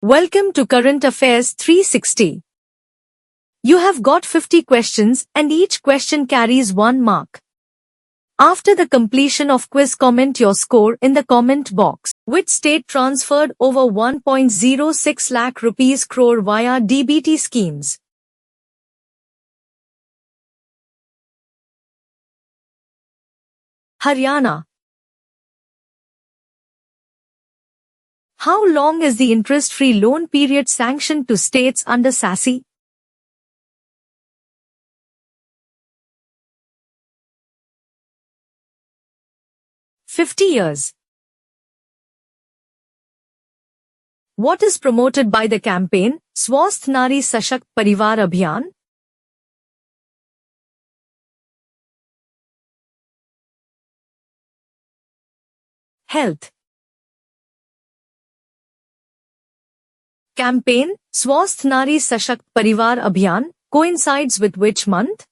Welcome to Current Affairs 360. You have got 50 questions and each question carries 1 mark. After the completion of quiz, comment your score in the comment box. Which state transferred over 1.06 lakh rupees crore via DBT schemes? Haryana. How long is the interest-free loan period sanctioned to states under SASSI? "50 years." What is promoted by the campaign, Swasth Nari Sashakt Parivar Abhiyan? Health. Campaign, Swasth Nari Sashakt Parivar Abhiyan, coincides with which month?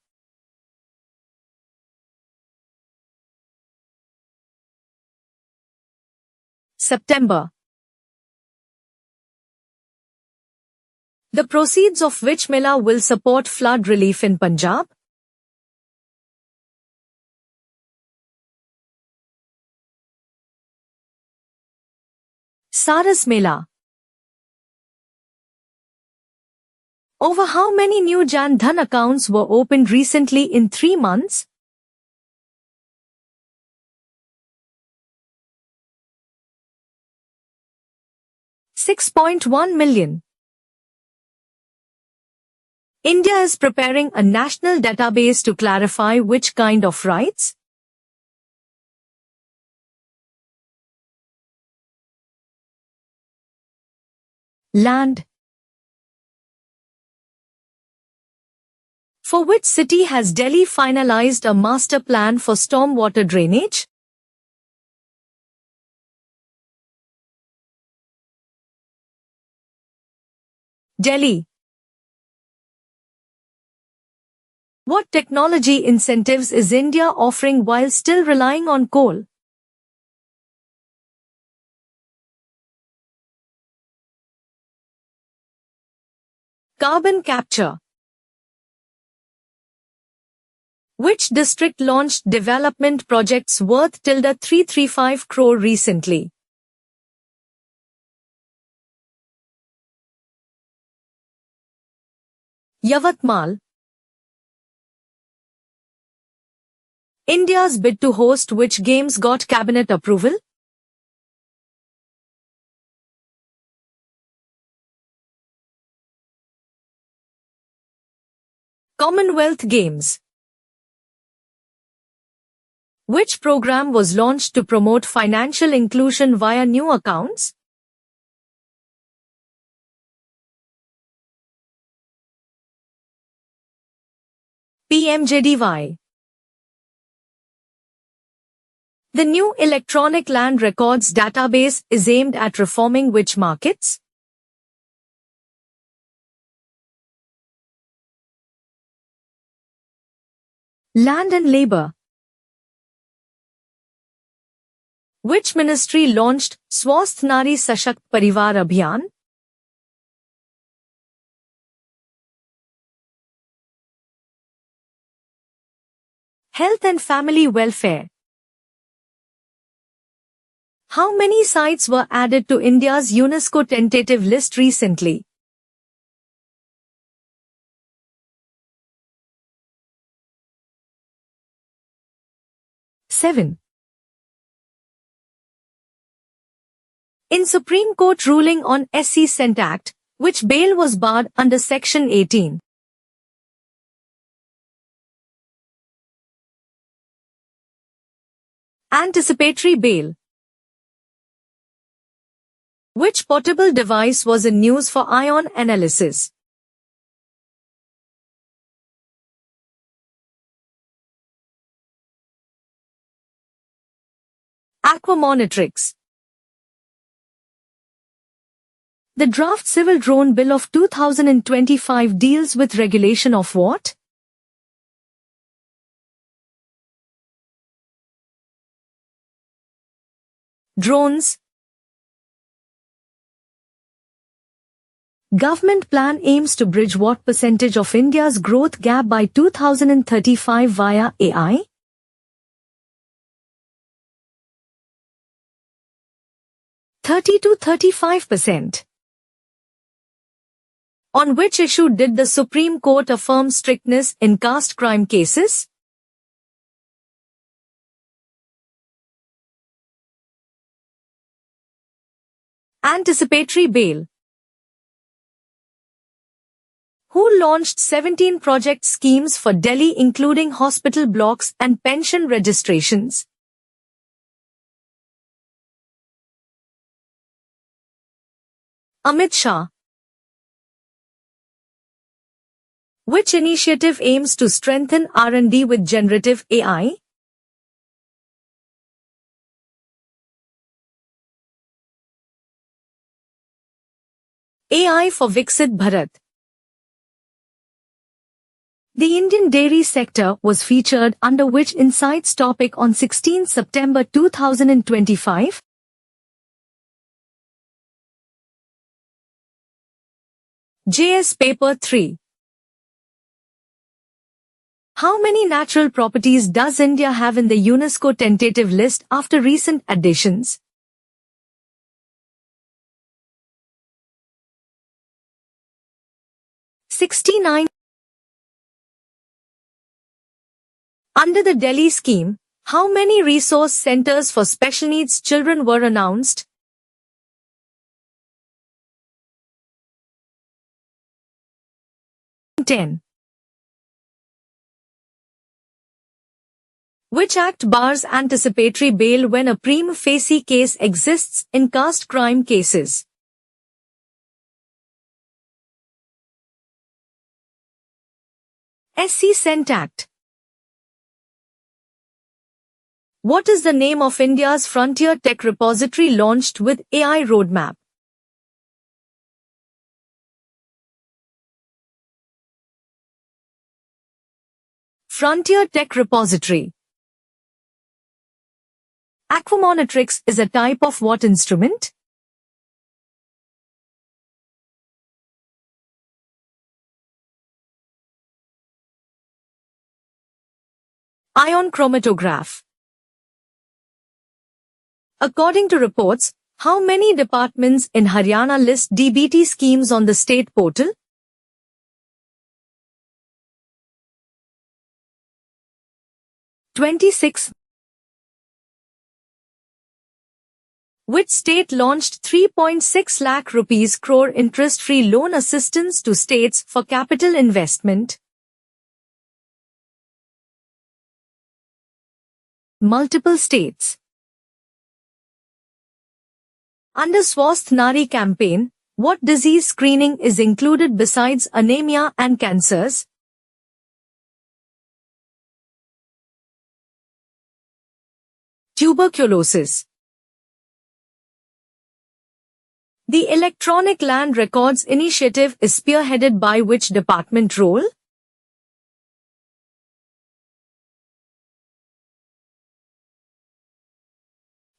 September. The proceeds of which Mela will support flood relief in Punjab? Saras Mela. Over how many new Jan Dhan accounts were opened recently in 3 months? 6.1 million. India is preparing a national database to clarify which kind of rights? Land. For which city has Delhi finalized a master plan for stormwater drainage? Delhi. What technology incentives is India offering while still relying on coal? Carbon capture. Which district launched development projects worth ~335 crore recently? Yavatmal. India's bid to host which games got cabinet approval? Commonwealth Games. Which program was launched to promote financial inclusion via new accounts? PMJDY. The new electronic land records database is aimed at reforming which markets? Land and labor. Which ministry launched Swasth Nari Sashakt Parivar Abhiyan? Health and Family Welfare. How many sites were added to India's UNESCO tentative list recently? 7. In Supreme Court ruling on SC Cent Act, which bail was barred under Section 18? Anticipatory bail. Which portable device was in news for ion analysis? Aquamonitrix. The draft Civil Drone Bill of 2025 deals with regulation of what? Drones. Government plan aims to bridge what percentage of India's growth gap by 2035 via AI? To 35%. On which issue did the Supreme Court affirm strictness in caste crime cases? Anticipatory bail. Who launched 17 project schemes for Delhi including hospital blocks and pension registrations? Amit Shah. Which initiative aims to strengthen R&D with generative AI? AI for Viksit Bharat. The Indian dairy sector was featured under which Insights topic on 16 September 2025? JS Paper 3. How many natural properties does India have in the UNESCO tentative list after recent additions? 69. Under the Delhi scheme, how many resource centers for special needs children were announced? 10. Which act bars anticipatory bail when a prima facie case exists in caste crime cases? SC Cent Act. What is the name of India's frontier tech repository launched with AI roadmap? Frontier Tech Repository. Aquamonitrix is a type of what instrument? Ion chromatograph. According to reports, how many departments in Haryana list DBT schemes on the state portal? 26. Which state launched 3.6 lakh rupees crore interest-free loan assistance to states for capital investment? Multiple states. Under Swasth Nari campaign, what disease screening is included besides anemia and cancers? Tuberculosis. The Electronic Land Records Initiative is spearheaded by which department role?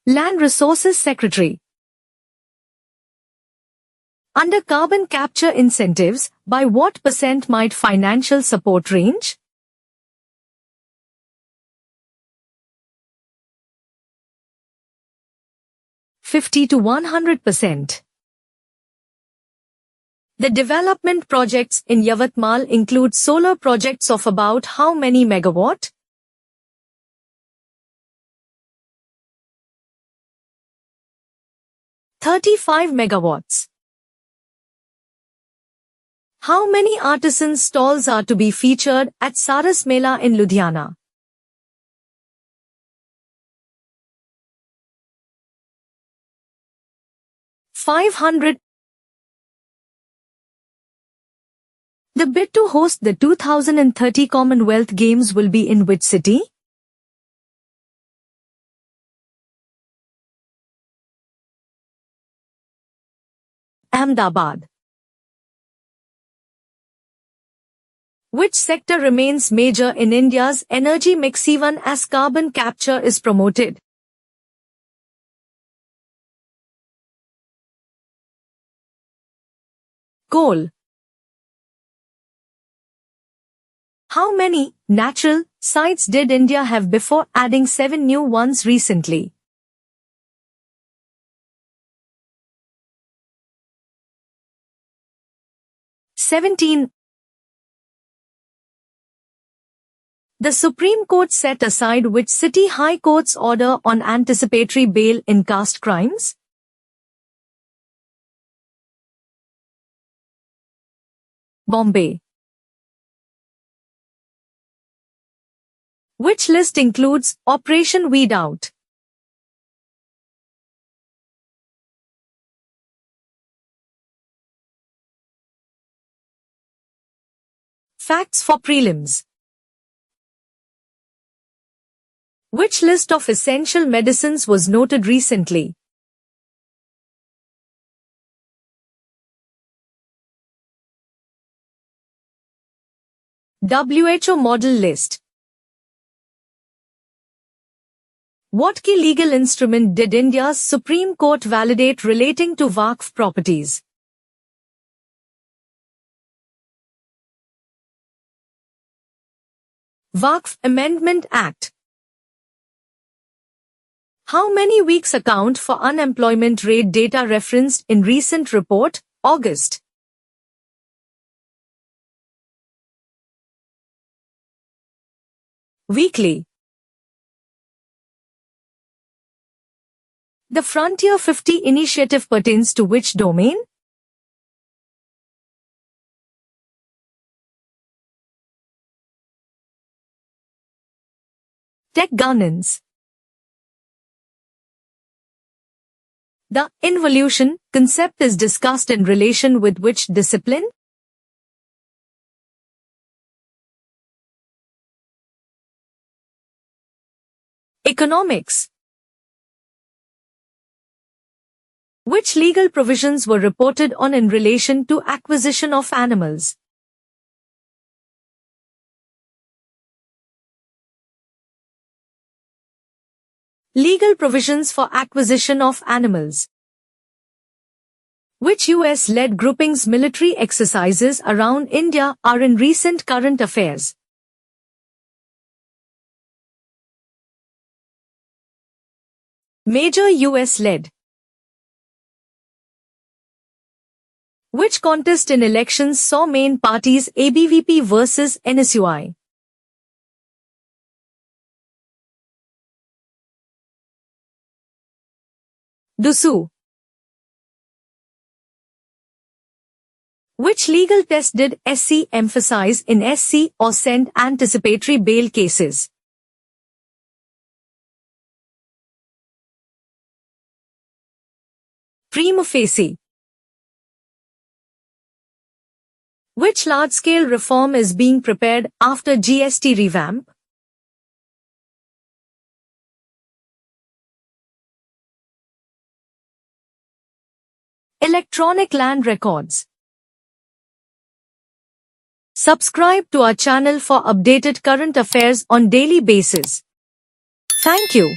Land Resources Secretary. Under carbon capture incentives, by what percent might financial support range? (50 to 100%). The development projects in Yavatmal include solar projects of about how many megawatt? 35 megawatts. How many artisan stalls are to be featured at Saras Mela in Ludhiana? 500. The bid to host the 2030 Commonwealth Games will be in which city? Ahmedabad. Which sector remains major in India's energy mix even as carbon capture is promoted? Coal. How many natural sites did India have before adding 7 new ones recently? (17). The Supreme Court set aside which city High Court's order on anticipatory bail in caste crimes? Bombay. Which list includes Operation Weed Out? Facts for prelims. Which list of essential medicines was noted recently? WHO Model List. What key legal instrument did India's Supreme Court validate relating to Waqf properties? Waqf Amendment Act. How many weeks account for unemployment rate data referenced in recent report, August? Weekly. The Frontier 50 initiative pertains to which domain? Tech governance. The involution concept is discussed in relation with which discipline? Economics. Which legal provisions were reported on in relation to acquisition of animals? Legal provisions for acquisition of animals. Which US-led groupings military exercises around India are in recent current affairs? Major US-led. Which contest in elections saw main parties ABVP versus NSUI? DUSU. Which legal test did SC emphasize in SC or send anticipatory bail cases? Prima facie. Which large-scale reform is being prepared after GST revamp? Electronic land records. Subscribe to our channel for updated current affairs on daily basis. Thank you.